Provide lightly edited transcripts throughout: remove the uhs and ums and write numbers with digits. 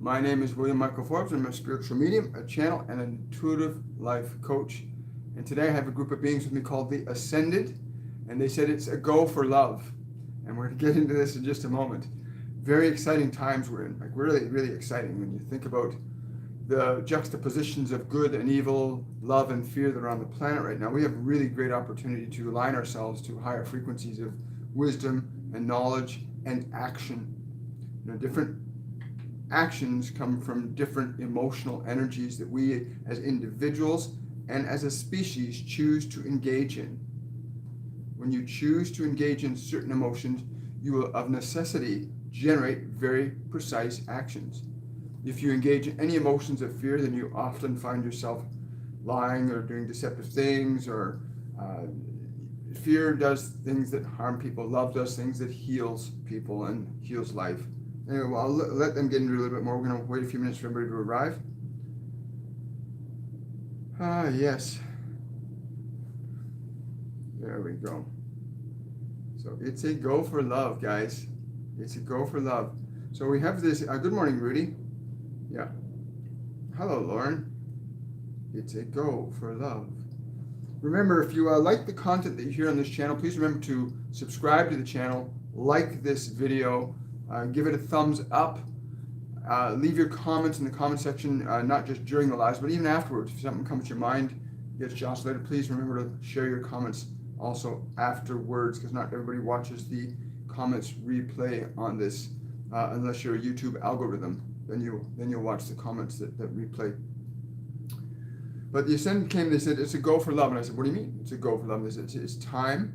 My name is William Michael Forbes. I'm a spiritual medium, a channel, and an intuitive life coach. And today I have a group of beings with me called the Ascended, and they said it's a go for love. And we're going to get into this in just a moment. Very exciting times we're in, like really, really exciting when you think about the juxtapositions of good and evil, love and fear that are on the planet right now. We have a really great opportunity to align ourselves to higher frequencies of wisdom and knowledge and action. Different actions come from different emotional energies that we as individuals and as a species choose to engage in. When you choose to engage in certain emotions, you will of necessity generate very precise actions. If you engage in any emotions of fear, then you often find yourself lying or doing deceptive things, or fear does things that harm people. Love does things that heals people and heals life. Anyway, well, I'll let them get into it a little bit more. We're going to wait a few minutes for everybody to arrive. Yes. There we go. So it's a go for love, guys. It's a go for love. So we have this. Good morning, Rudy. Yeah. Hello, Lauren. It's a go for love. Remember, if you like the content that you hear on this channel, please remember to subscribe to the channel, like this video, give it a thumbs up, leave your comments in the comment section, not just during the lives, but even afterwards. If something comes to your mind, gets jostled later, please remember to share your comments also afterwards, because not everybody watches the comments replay on this, unless you're a YouTube algorithm. Then you'll watch the comments that replay. But the Ascendant came, they said, it's a go for love. And I said, what do you mean it's a go for love? And they said, it's time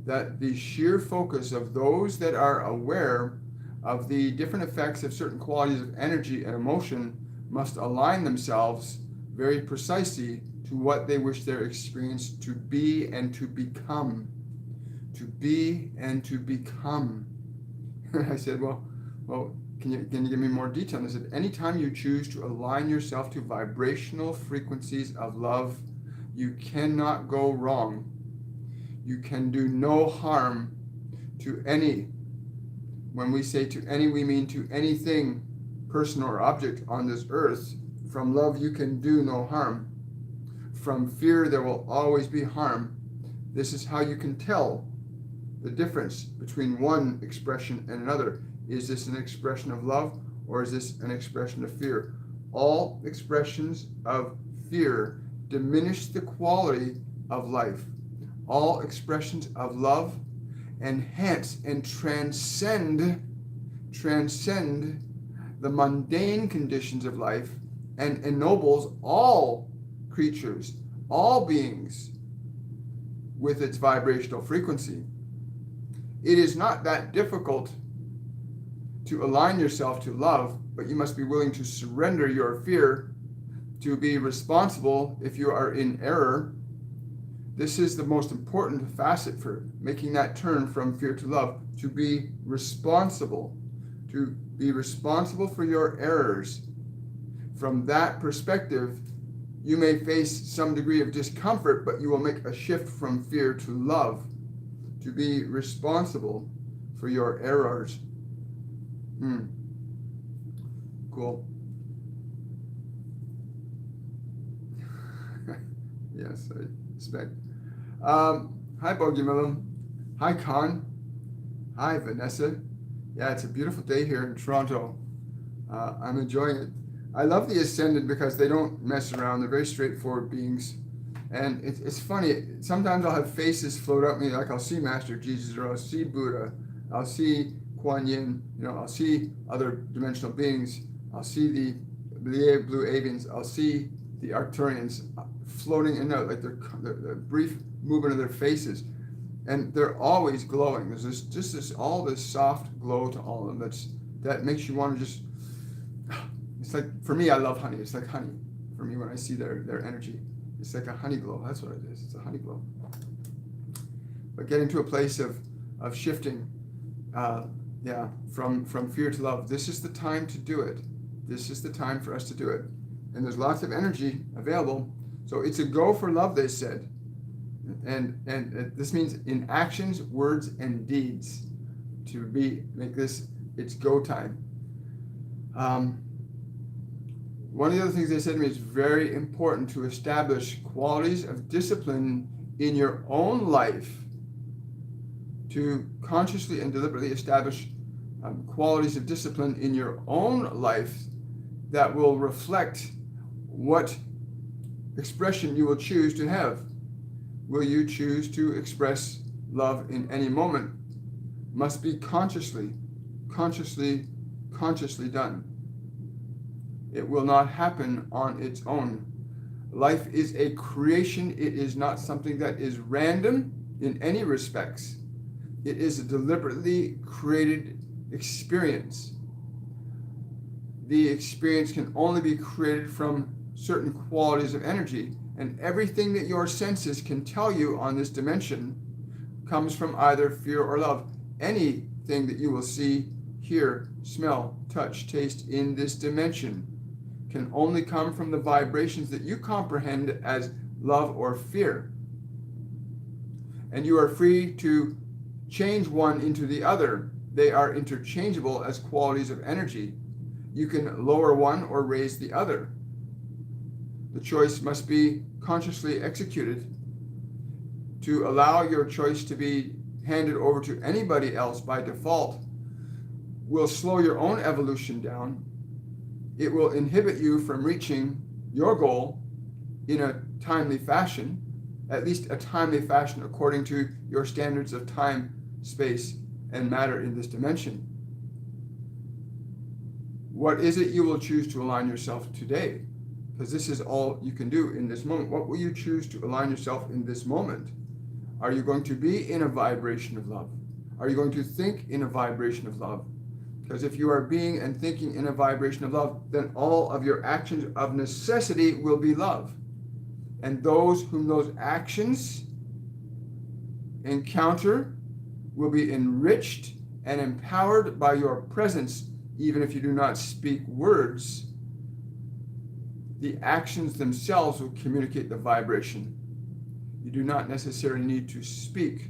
that the sheer focus of those that are aware of the different effects of certain qualities of energy and emotion must align themselves very precisely to what they wish their experience to be and to become. To be and to become. I said, well, can you give me more detail? And I said, anytime you choose to align yourself to vibrational frequencies of love, you cannot go wrong. You can do no harm to any. When we say to any, we mean to anything, person or object on this earth. From love, you can do no harm. From fear, there will always be harm. This is how you can tell the difference between one expression and another. Is this an expression of love, or is this an expression of fear? All expressions of fear diminish the quality of life. All expressions of love enhance and transcend the mundane conditions of life and ennobles all creatures, all beings with its vibrational frequency. It is not that difficult to align yourself to love, but you must be willing to surrender your fear, to be responsible if you are in error. This is the most important facet for making that turn from fear to love, to be responsible for your errors. From that perspective, you may face some degree of discomfort, but you will make a shift from fear to love, to be responsible for your errors. Cool. Yes, I expect. Hi, Bogey Millum. Hi, Con. Hi, Vanessa. Yeah, it's a beautiful day here in Toronto. I'm enjoying it. I love the Ascended because they don't mess around. They're very straightforward beings. And it's funny. Sometimes I'll have faces float up me, like I'll see Master Jesus, or I'll see Buddha. I'll see Kuan Yin, I'll see other dimensional beings. I'll see the blue avians. I'll see the Arcturians floating in and out, like the brief movement of their faces, and they're always glowing. There's this soft glow to all of them that makes you want to just. It's like, for me, I love honey. It's like honey for me when I see their energy. It's like a honey glow. That's what it is. It's a honey glow. But getting to a place of shifting. From fear to love. This is the time to do it. This is the time for us to do it. And there's lots of energy available. So it's a go for love, they said. And this means in actions, words, and deeds. To make this, it's go time. One of the other things they said to me is very important to establish qualities of discipline in your own life, to consciously and deliberately establish qualities of discipline in your own life that will reflect what expression you will choose to have. Will you choose to express love in any moment? Must be consciously done. It will not happen on its own. Life is a creation. It is not something that is random in any respects. It is a deliberately created experience. The experience can only be created from certain qualities of energy, and everything that your senses can tell you on this dimension comes from either fear or love. Anything that you will see, hear, smell, touch, taste in this dimension can only come from the vibrations that you comprehend as love or fear. And you are free to change one into the other. They are interchangeable as qualities of energy. You can lower one or raise the other. The choice must be consciously executed. To allow your choice to be handed over to anybody else by default will slow your own evolution down. It will inhibit you from reaching your goal in a timely fashion, at least a timely fashion according to your standards of time, space, and matter in this dimension. What is it you will choose to align yourself today? Because this is all you can do in this moment. What will you choose to align yourself in this moment? Are you going to be in a vibration of love? Are you going to think in a vibration of love? Because if you are being and thinking in a vibration of love, then all of your actions of necessity will be love. And those whom those actions encounter will be enriched and empowered by your presence, even if you do not speak words. The actions themselves will communicate the vibration. You do not necessarily need to speak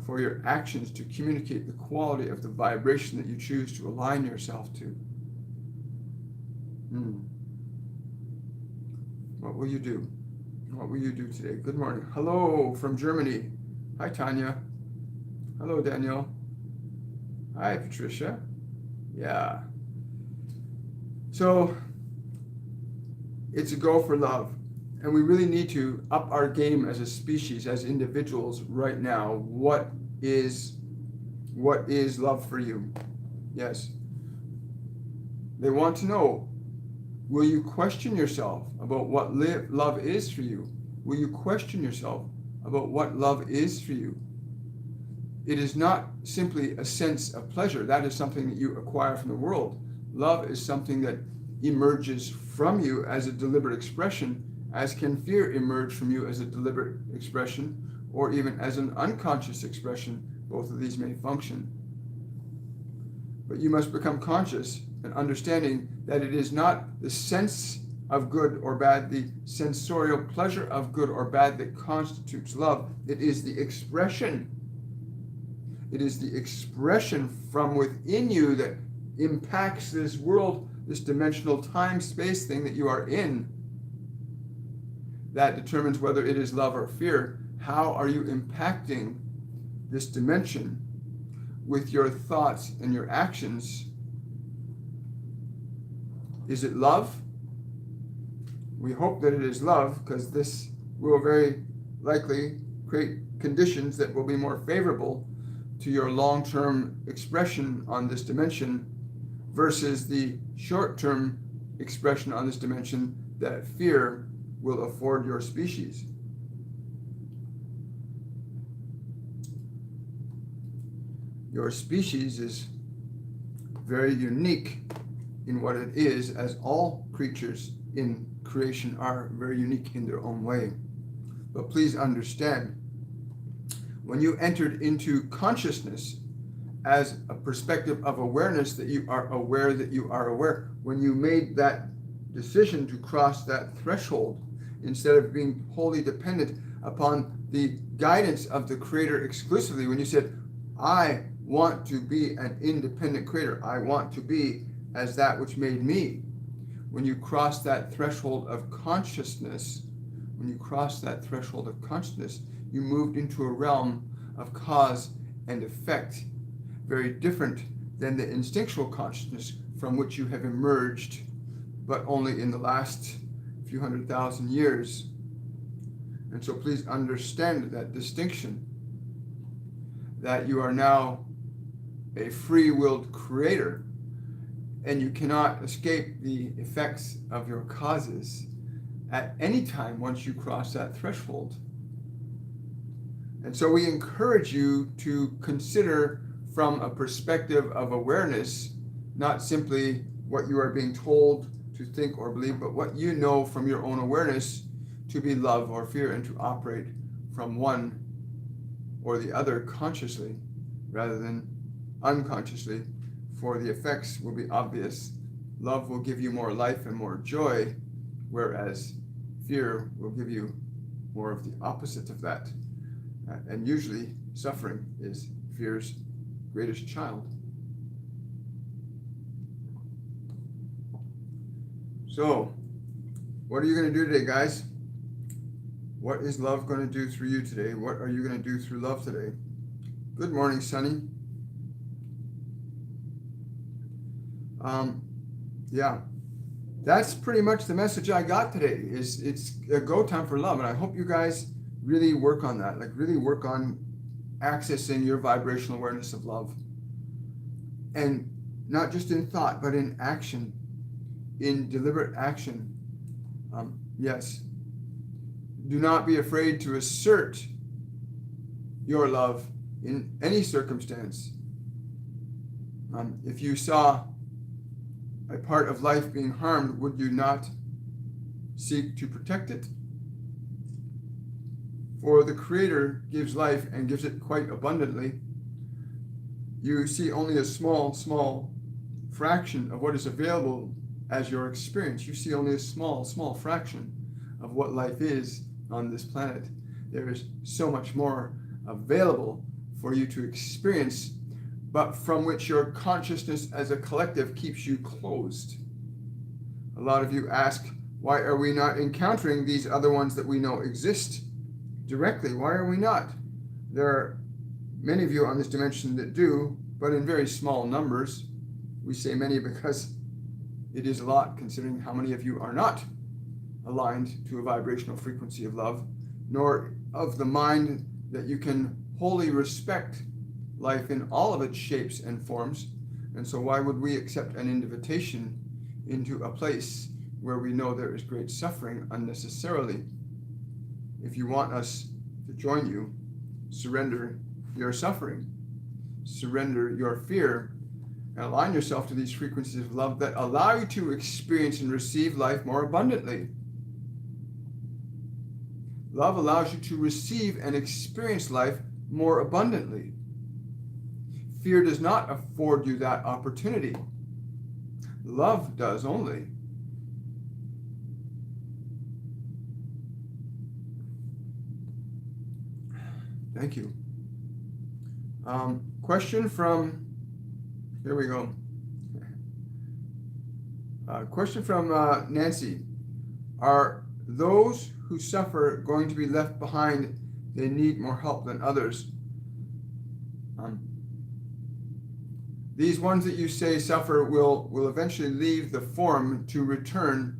for your actions to communicate the quality of the vibration that you choose to align yourself to. What will you do? What will you do today? Good morning. Hello from Germany. Hi, Tanya. Hello, Daniel. Hi, Patricia. Yeah. So, it's a go for love. And we really need to up our game as a species, as individuals right now. What is love for you? Yes. They want to know, will you question yourself about what love is for you? Will you question yourself about what love is for you? It is not simply a sense of pleasure. That is something that you acquire from the world. Love is something that emerges from you as a deliberate expression, as can fear emerge from you as a deliberate expression, or even as an unconscious expression. Both of these may function. But you must become conscious and understanding that it is not the sense of good or bad, the sensorial pleasure of good or bad that constitutes love. It is the expression. It is the expression from within you that impacts this world, this dimensional time-space thing that you are in. That determines whether it is love or fear. How are you impacting this dimension with your thoughts and your actions? Is it love? We hope that it is love, because this will very likely create conditions that will be more favorable to your long-term expression on this dimension versus the short-term expression on this dimension that fear will afford your species. Your species is very unique in what it is, as all creatures in creation are very unique in their own way. But please understand, when you entered into consciousness as a perspective of awareness, that you are aware that you are aware, when you made that decision to cross that threshold, instead of being wholly dependent upon the guidance of the Creator exclusively, when you said, I want to be an independent creator, I want to be as that which made me. when you cross that threshold of consciousness, you moved into a realm of cause and effect, very different than the instinctual consciousness from which you have emerged, but only in the last few 100,000 years. And so please understand that distinction, that you are now a free-willed creator, and you cannot escape the effects of your causes at any time once you cross that threshold. And so we encourage you to consider from a perspective of awareness, not simply what you are being told to think or believe, but what you know from your own awareness to be love or fear, and to operate from one or the other consciously rather than unconsciously, for the effects will be obvious. Love will give you more life and more joy, whereas fear will give you more of the opposite of that. And usually suffering is fear's greatest child. So, what are you going to do today, guys? What is love going to do through you today? What are you going to do through love today? Good morning, Sunny. Yeah, that's pretty much the message I got today. It's a go time for love, and I hope you guys really work on that. Like, really work on accessing your vibrational awareness of love, and not just in thought, but in action, in deliberate action. Yes. Do not be afraid to assert your love in any circumstance. If you saw a part of life being harmed, would you not seek to protect it? For the Creator gives life and gives it quite abundantly. You see only a small fraction of what is available as your experience. You see only a small fraction of what life is on this planet. There is so much more available for you to experience, but from which your consciousness as a collective keeps you closed. A lot of you ask, why are we not encountering these other ones that we know exist directly? Why are we not? There are many of you on this dimension that do, but in very small numbers. We say many because it is a lot, considering how many of you are not aligned to a vibrational frequency of love, nor of the mind that you can wholly respect life in all of its shapes and forms. And so why would we accept an invitation into a place where we know there is great suffering unnecessarily? If you want us to join you, surrender your suffering, surrender your fear, and align yourself to these frequencies of love that allow you to experience and receive life more abundantly. Love allows you to receive and experience life more abundantly. Fear does not afford you that opportunity. Love does only. Thank you. Question from, here we go. Question from Nancy. Are those who suffer going to be left behind? They need more help than others. These ones that you say suffer will eventually leave the form to return.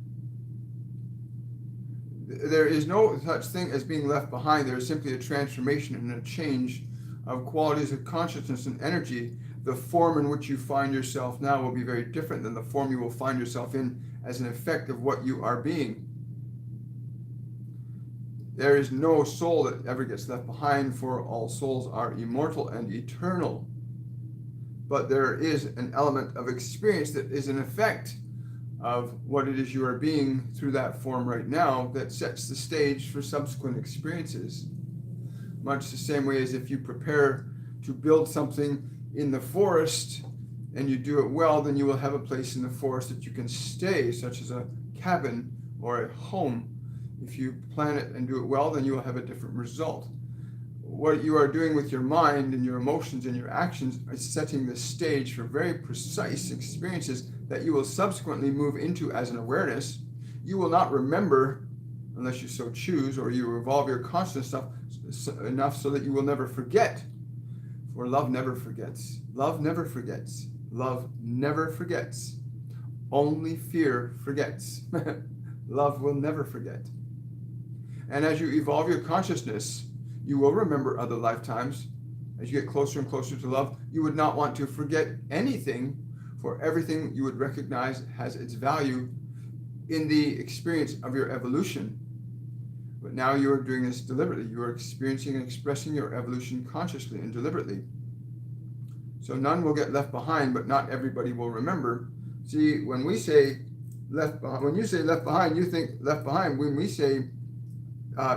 There is no such thing as being left behind. There is simply a transformation and a change of qualities of consciousness and energy. The form in which you find yourself now will be very different than the form you will find yourself in as an effect of what you are being. There is no soul that ever gets left behind, for all souls are immortal and eternal. But there is an element of experience that is an effect of what it is you are being through that form right now that sets the stage for subsequent experiences. Much the same way as if you prepare to build something in the forest and you do it well, then you will have a place in the forest that you can stay, such as a cabin or a home. If you plan it and do it well, then you will have a different result. What you are doing with your mind and your emotions and your actions is setting the stage for very precise experiences that you will subsequently move into as an awareness. You will not remember unless you so choose, or you evolve your consciousness enough so that you will never forget. For love never forgets. Love never forgets. Love never forgets. Only fear forgets. Love will never forget. And as you evolve your consciousness, you will remember other lifetimes. As you get closer and closer to love, you would not want to forget anything, for everything you would recognize has its value in the experience of your evolution. But now you are doing this deliberately. You are experiencing and expressing your evolution consciously and deliberately. So none will get left behind, but not everybody will remember. See, when we say left behind, when you say left behind, you think left behind. When we say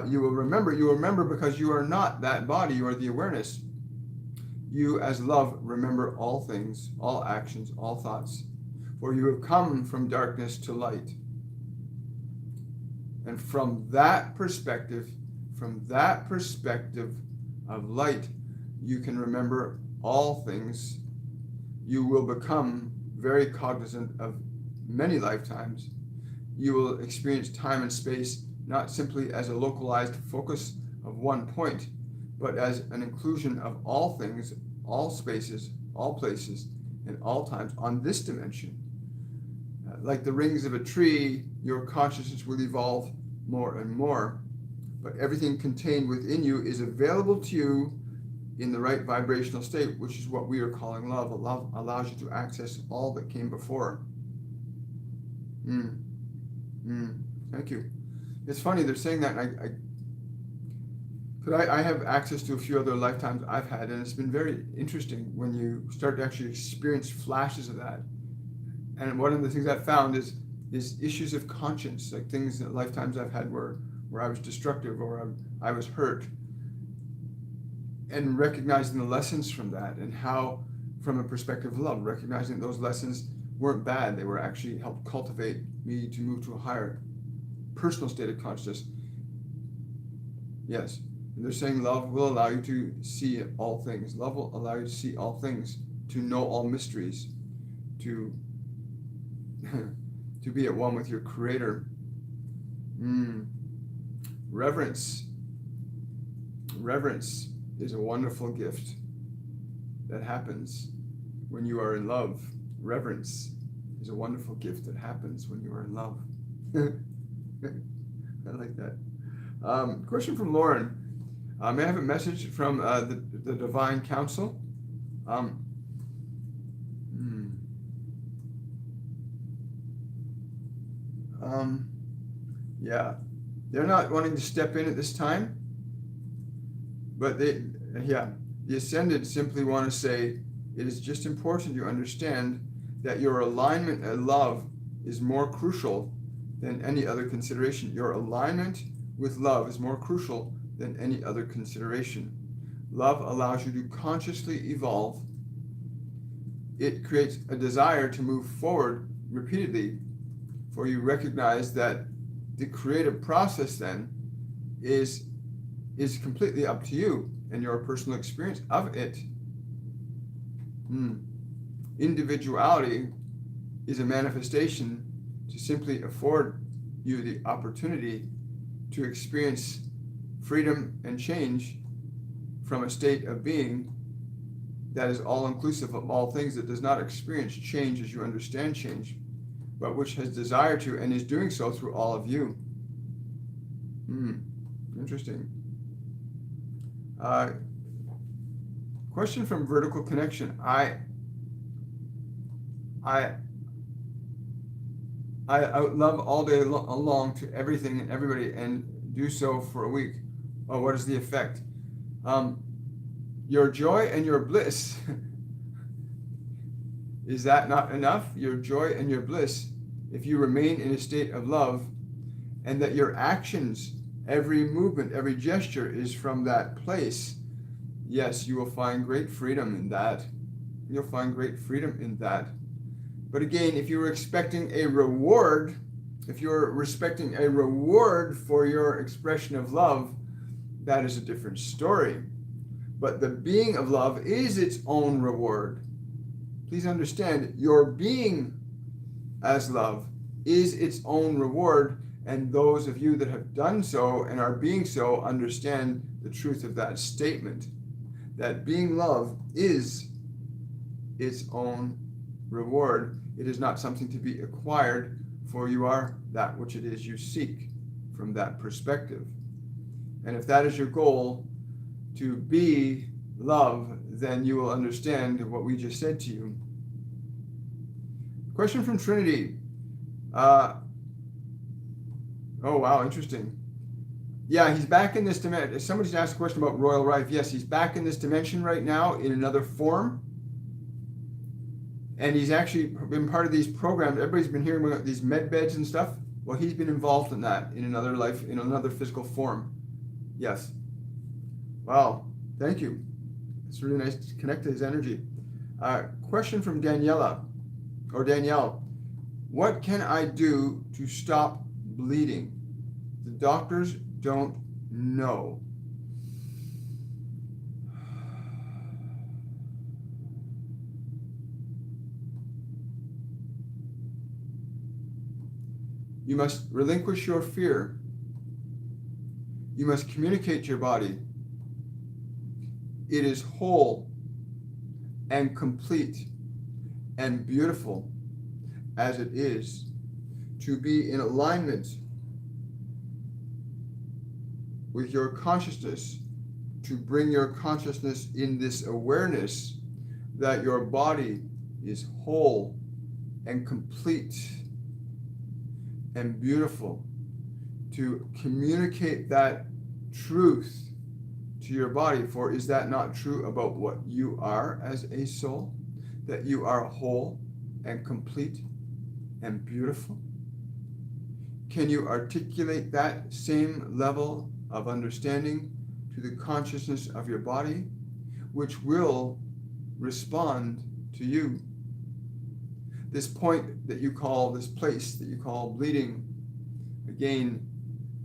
you will remember because you are not that body, you are the awareness. You as love remember all things, all actions, all thoughts. For you have come from darkness to light. And from that perspective of light, you can remember all things. You will become very cognizant of many lifetimes. You will experience time and space not simply as a localized focus of one point, but as an inclusion of all things, all spaces, all places, and all times on this dimension. Like the rings of a tree, your consciousness will evolve more and more, but everything contained within you is available to you in the right vibrational state, which is what we are calling love. Love allows you to access all that came before. Thank you. It's funny, they're saying that, and I have access to a few other lifetimes I've had, and it's been very interesting when you start to actually experience flashes of that. And one of the things I've found is issues of conscience, like things that lifetimes I've had where I was destructive or I was hurt, and recognizing the lessons from that, and how, from a perspective of love, recognizing those lessons weren't bad, they were actually helped cultivate me to move to a higher personal state of consciousness. Yes, and they're saying love will allow you to see all things. Love will allow you to see all things, to know all mysteries, to be at one with your Creator. Reverence is a wonderful gift that happens when you are in love. Reverence is a wonderful gift that happens when you are in love. I like that. Question from Lauren. May I have a message from the Divine Council? Yeah, they're not wanting to step in at this time, but the Ascended simply want to say it is just important you understand that your alignment and love is more crucial than any other consideration. Your alignment with love is more crucial than any other consideration. Love allows you to consciously evolve. It creates a desire to move forward repeatedly, for you recognize that the creative process then is completely up to you and your personal experience of it. Individuality is a manifestation to simply afford you the opportunity to experience freedom and change from a state of being that is all-inclusive of all things, that does not experience change as you understand change, but which has desire to and is doing so through all of you. Interesting. Question from Vertical Connection. I love all day long to everything and everybody, and do so for a week. Oh, what is the effect? Your joy and your bliss. Is that not enough? Your joy and your bliss, if you remain in a state of love, and that your actions, every movement, every gesture is from that place, yes, you will find great freedom in that. You'll find great freedom in that. But again, if you were expecting a reward, if you're expecting a reward for your expression of love, that is a different story. But the being of love is its own reward. Please understand, your being as love is its own reward, and those of you that have done so and are being so understand the truth of that statement, that being love is its own reward. It is not something to be acquired, for you are that which it is you seek from that perspective. And if that is your goal, to be love, then you will understand what we just said to you. Question from Trinity. Oh, wow, interesting. Yeah, he's back in this dimension. Somebody's asked a question about Royal Rife. Yes, he's back in this dimension right now in another form. And he's actually been part of these programs. Everybody's been hearing about these med beds and stuff. Well, he's been involved in that in another life, in another physical form. Yes. Wow. Thank you. It's really nice to connect to his energy. Question from Danielle. What can I do to stop bleeding? The doctors don't know. You must relinquish your fear. You must communicate to your body. It is whole and complete and beautiful as it is, to be in alignment with your consciousness, to bring your consciousness in this awareness that your body is whole and complete and beautiful, to communicate that truth to your body. For is that not true about what you are as a soul? That you are whole and complete and beautiful? Can you articulate that same level of understanding to the consciousness of your body, which will respond to you? This point that you call, this place that you call bleeding, again,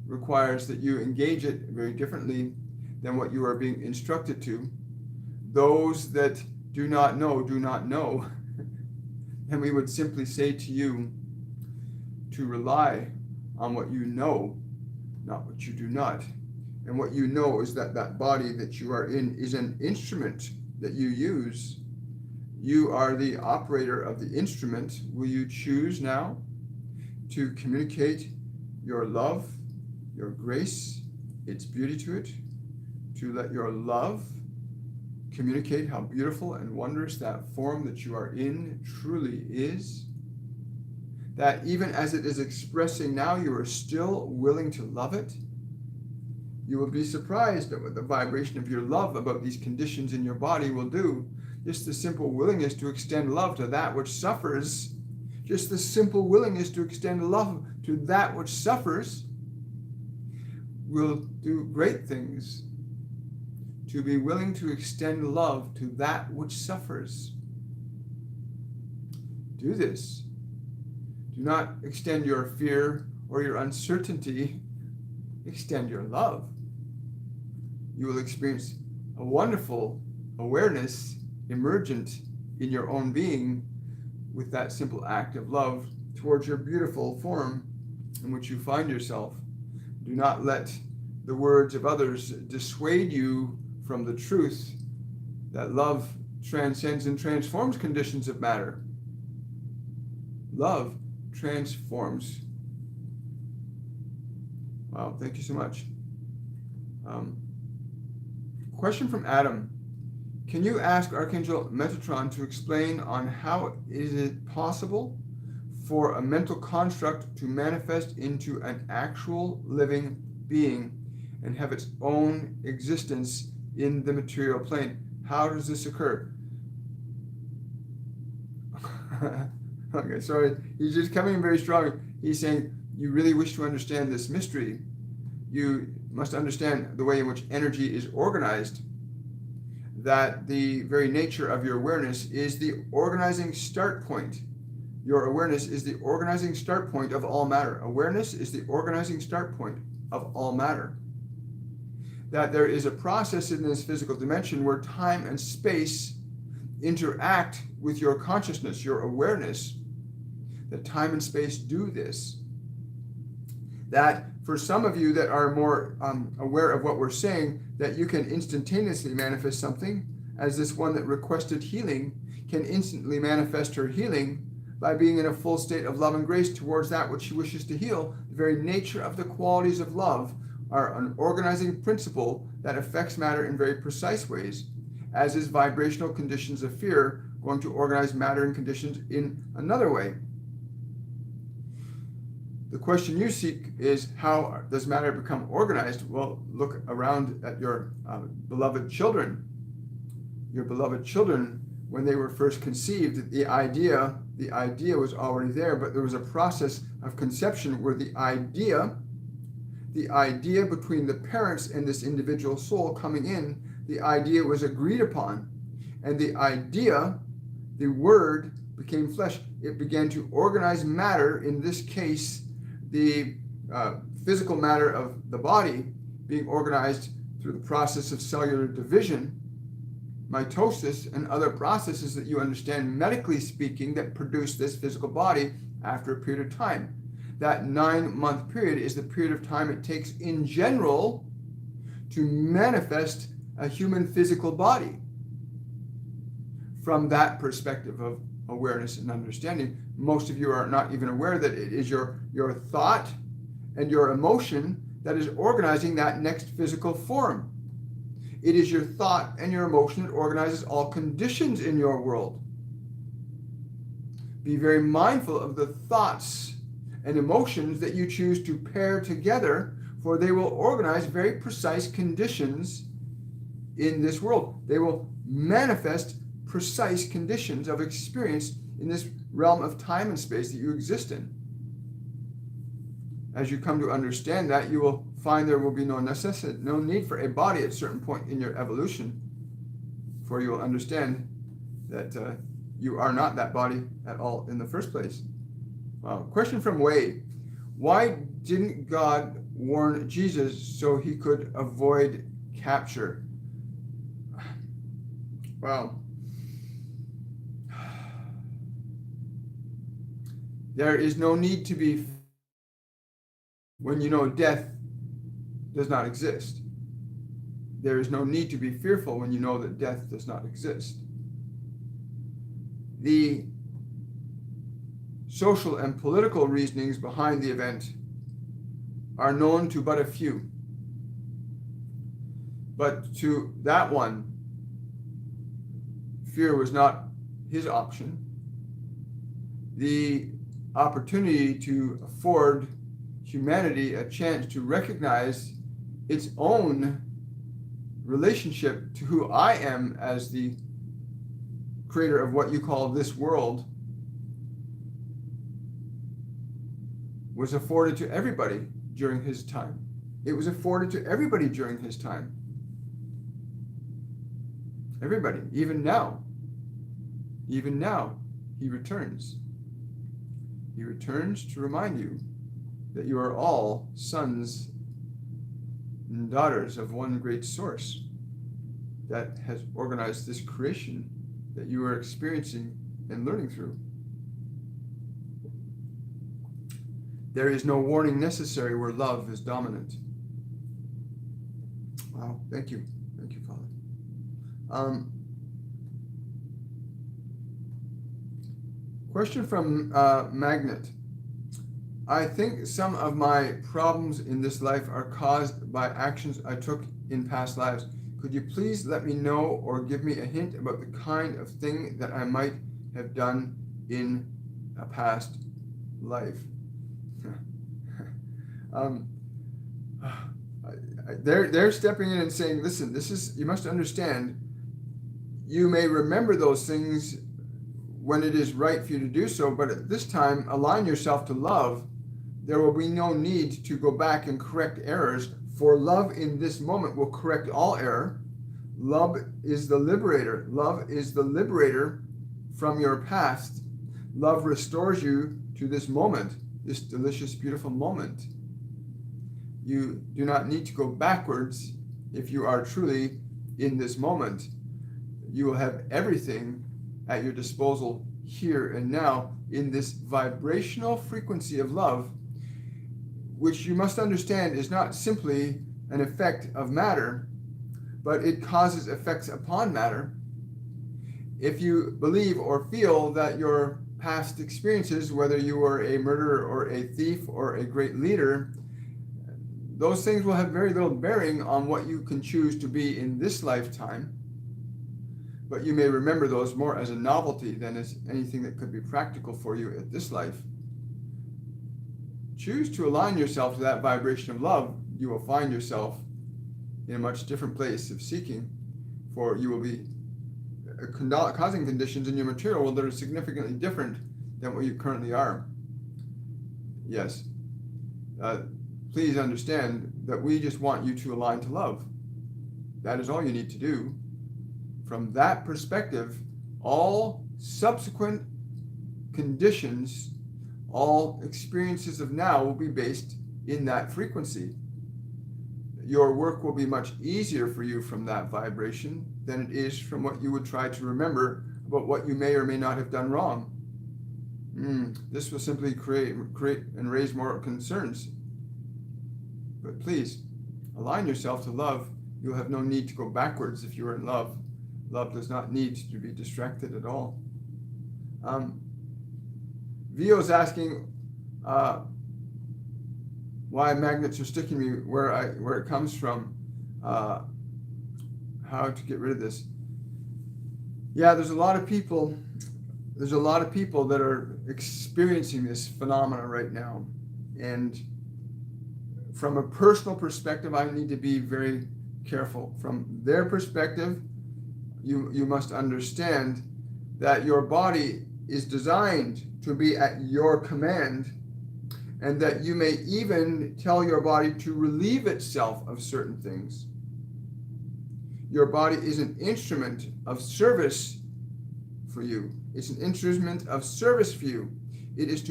requires that you engage it very differently than what you are being instructed to. Those that do not know, do not know. And we would simply say to you to rely on what you know, not what you do not. And what you know is that that body that you are in is an instrument that you use. You are the operator of the instrument. Will you choose now to communicate your love, your grace, its beauty to it, to let your love communicate how beautiful and wondrous that form that you are in truly is? That even as it is expressing now, you are still willing to love it? You will be surprised at what the vibration of your love about these conditions in your body will do. Just the simple willingness to extend love to that which suffers, just the simple willingness to extend love to that which suffers will do great things. To be willing to extend love to that which suffers. Do this. Do not extend your fear or your uncertainty. Extend your love. You will experience a wonderful awareness emergent in your own being with that simple act of love towards your beautiful form in which you find yourself. Do not let the words of others dissuade you from the truth that love transcends and transforms conditions of matter. Love transforms. Wow, thank you so much. Question from Adam. Can you ask Archangel Metatron to explain on how is it possible for a mental construct to manifest into an actual living being and have its own existence in the material plane? How does this occur? Okay, sorry. He's just coming in very strong. He's saying, you really wish to understand this mystery. You must understand the way in which energy is organized, that the very nature of your awareness is the organizing start point. Your awareness is the organizing start point of all matter. Awareness is the organizing start point of all matter. That there is a process in this physical dimension where time and space interact with your consciousness, your awareness, that time and space do this. That for some of you that are more aware of what we're saying, that you can instantaneously manifest something, as this one that requested healing can instantly manifest her healing by being in a full state of love and grace towards that which she wishes to heal. The very nature of the qualities of love are an organizing principle that affects matter in very precise ways, as is vibrational conditions of fear going to organize matter and conditions in another way. The question you seek is, how does matter become organized? Well, look around at your beloved children. Your beloved children, when they were first conceived, the idea was already there, but there was a process of conception where the idea between the parents and this individual soul coming in, the idea was agreed upon. And the idea, the word, became flesh. It began to organize matter, in this case, the physical matter of the body being organized through the process of cellular division, mitosis, and other processes that you understand medically speaking that produce this physical body after a period of time. That 9-month period is the period of time it takes in general to manifest a human physical body. From that perspective of awareness and understanding, most of you are not even aware that it is your thought and your emotion that is organizing that next physical form. It is your thought and your emotion that organizes all conditions in your world. Be very mindful of the thoughts and emotions that you choose to pair together, for they will organize very precise conditions in this world. They will manifest precise conditions of experience in this realm of time and space that you exist in. As you come to understand that, you will find there will be no need for a body at a certain point in your evolution, for you will understand that you are not that body at all in the first place. Question from Wade. Why didn't God warn Jesus so he could avoid capture? Well, there is no need to be when you know death does not exist. There is no need to be fearful when you know that death does not exist. The social and political reasonings behind the event are known to but a few. But to that one, fear was not his option. The opportunity to afford humanity a chance to recognize its own relationship to who I am as the creator of what you call this world was afforded to everybody during his time. It was afforded to everybody during his time. Everybody, even now. Even now, he returns. He returns to remind you that you are all sons and daughters of one great source that has organized this creation that you are experiencing and learning through. There is no warning necessary where love is dominant. Wow, thank you. Thank you, Father. Question from Magnet. I think some of my problems in this life are caused by actions I took in past lives. Could you please let me know or give me a hint about the kind of thing that I might have done in a past life? They're stepping in and saying, listen, you must understand, you may remember those things when it is right for you to do so, but at this time, align yourself to love. There will be no need to go back and correct errors, for love in this moment will correct all error. Love is the liberator. Love is the liberator from your past. Love restores you to this moment, this delicious, beautiful moment. You do not need to go backwards if you are truly in this moment. You will have everything at your disposal here and now in this vibrational frequency of love, which you must understand is not simply an effect of matter, but it causes effects upon matter. If you believe or feel that your past experiences, whether you were a murderer or a thief or a great leader, those things will have very little bearing on what you can choose to be in this lifetime. But you may remember those more as a novelty than as anything that could be practical for you at this life. Choose to align yourself to that vibration of love. You will find yourself in a much different place of seeking, for you will be causing conditions in your material world that are significantly different than what you currently are. Yes. Please understand that we just want you to align to love. That is all you need to do. From that perspective, all subsequent conditions, all experiences of now will be based in that frequency. Your work will be much easier for you from that vibration than it is from what you would try to remember about what you may or may not have done wrong. This will simply create and raise more concerns. But please, align yourself to love. You'll have no need to go backwards if you are in love. Love does not need to be distracted at all. Vio's asking why magnets are sticking me where it comes from. How to get rid of this? Yeah, there's a lot of people that are experiencing this phenomena right now, and from a personal perspective, I need to be very careful. From their perspective, you must understand that your body is designed to be at your command, and that you may even tell your body to relieve itself of certain things. Your body is an instrument of service for you. It's an instrument of service for you. It is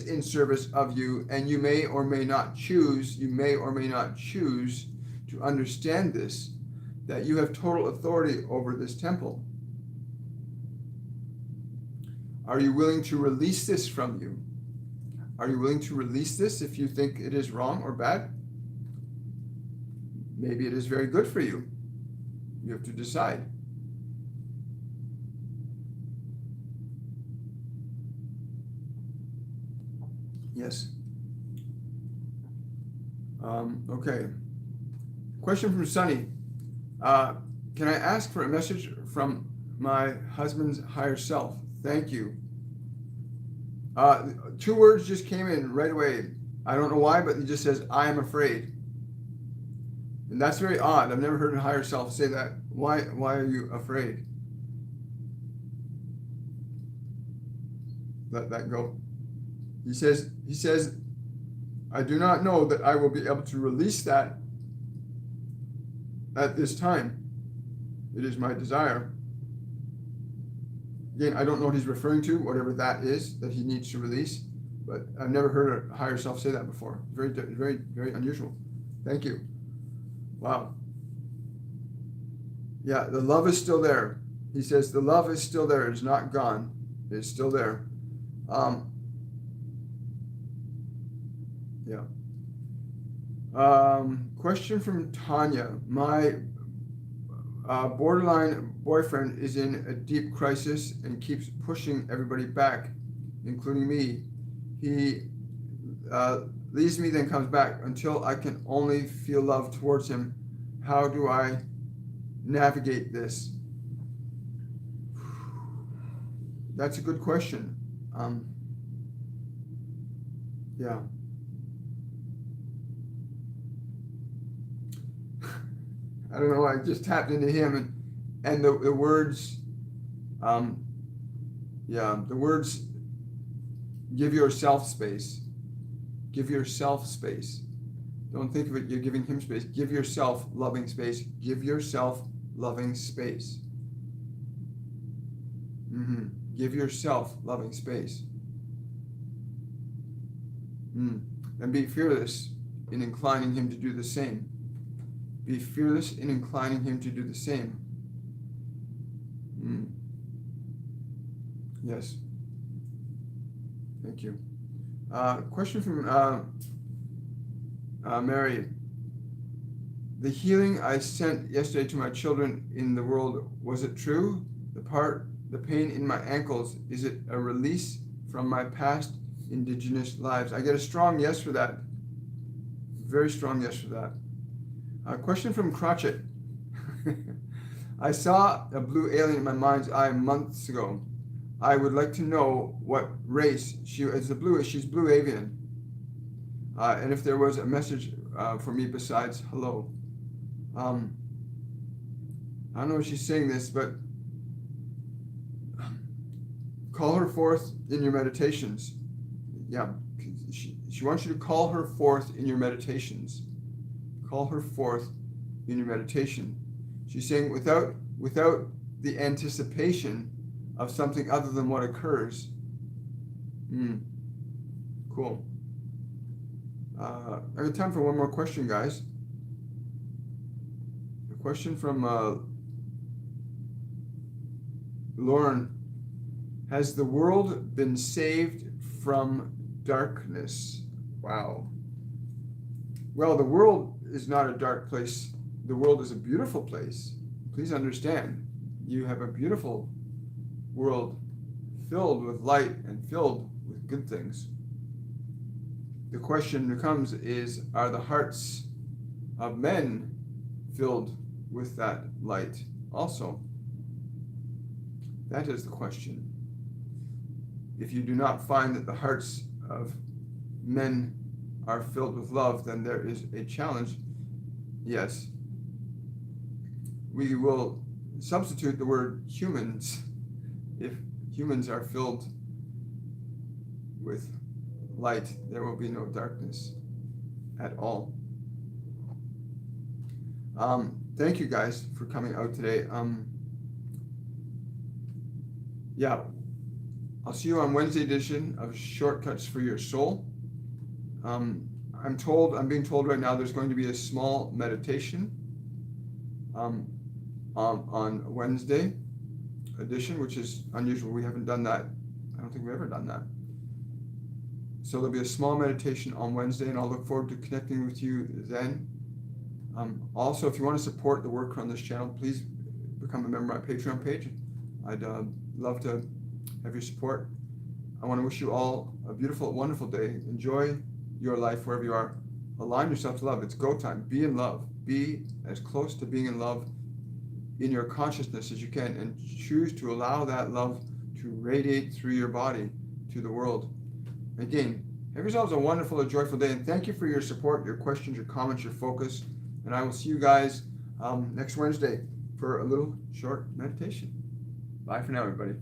in service of you, and you may or may not choose to understand this, that you have total authority over this temple. Are you willing to release this from you? Are you willing to release this if you think it is wrong or bad? Maybe it is very good for you. You have to decide. Yes. Okay. Question from Sunny. Can I ask for a message from my husband's higher self? Thank you. 2 words just came in right away. I don't know why, but it just says, I am afraid. And that's very odd. I've never heard a higher self say that. Why are you afraid? Let that go. He says, I do not know that I will be able to release that at this time. It is my desire. Again, I don't know what he's referring to, whatever that is that he needs to release, but I've never heard a higher self say that before. Very, very, very unusual. Thank you. Wow. Yeah, the love is still there. He says the love is still there. It's not gone. It's still there. Yeah. Question from Tanya. My borderline boyfriend is in a deep crisis and keeps pushing everybody back, including me. He leaves me, then comes back until I can only feel love towards him. How do I navigate this? That's a good question. Yeah. I don't know. I just tapped into him, and the words, the words, give yourself space. Give yourself space. Don't think of it, you're giving him space. Give yourself loving space. Give yourself loving space. Give yourself loving space. And be fearless in inclining him to do the same. Be fearless in inclining him to do the same. Yes. Thank you. Question from Mary. The healing I sent yesterday to my children in the world, was it true? The pain in my ankles, is it a release from my past indigenous lives? I get a strong yes for that. Very strong yes for that. Question from Crotchet. I saw a blue alien in my mind's eye months ago. I would like to know what race she is. She's blue avian. And if there was a message for me besides hello. I don't know if she's saying this, but call her forth in your meditations. Yeah, she wants you to call her forth in your meditations. Call her forth in your meditation. She's saying without the anticipation of something other than what occurs. Cool. I have time for one more question, guys. A question from Lauren. Has the world been saved from darkness? Wow. Well, the world is not a dark place. The world is a beautiful place. Please understand, you have a beautiful world filled with light and filled with good things. The question becomes is, are the hearts of men filled with that light also? That is the question. If you do not find that the hearts of men are filled with love, then there is a challenge. Yes. We will substitute the word humans. If humans are filled with light, there will be no darkness at all. Thank you guys for coming out today. Yeah, I'll see you on Wednesday edition of Shortcuts for Your Soul. I'm being told right now there's going to be a small meditation on Wednesday edition, which is unusual. We haven't done that. I don't think we've ever done that. So there'll be a small meditation on Wednesday, and I'll look forward to connecting with you then. Also, if you want to support the work on this channel, please become a member of my Patreon page. I'd love to have your support. I want to wish you all a beautiful, wonderful day. Enjoy your life wherever you are. Align yourself to love. It's go time. Be in love. Be as close to being in love in your consciousness as you can, and choose to allow that love to radiate through your body to the world. Again, have yourselves a wonderful, and joyful day, and thank you for your support, your questions, your comments, your focus. And I will see you guys next Wednesday for a little short meditation. Bye for now, everybody.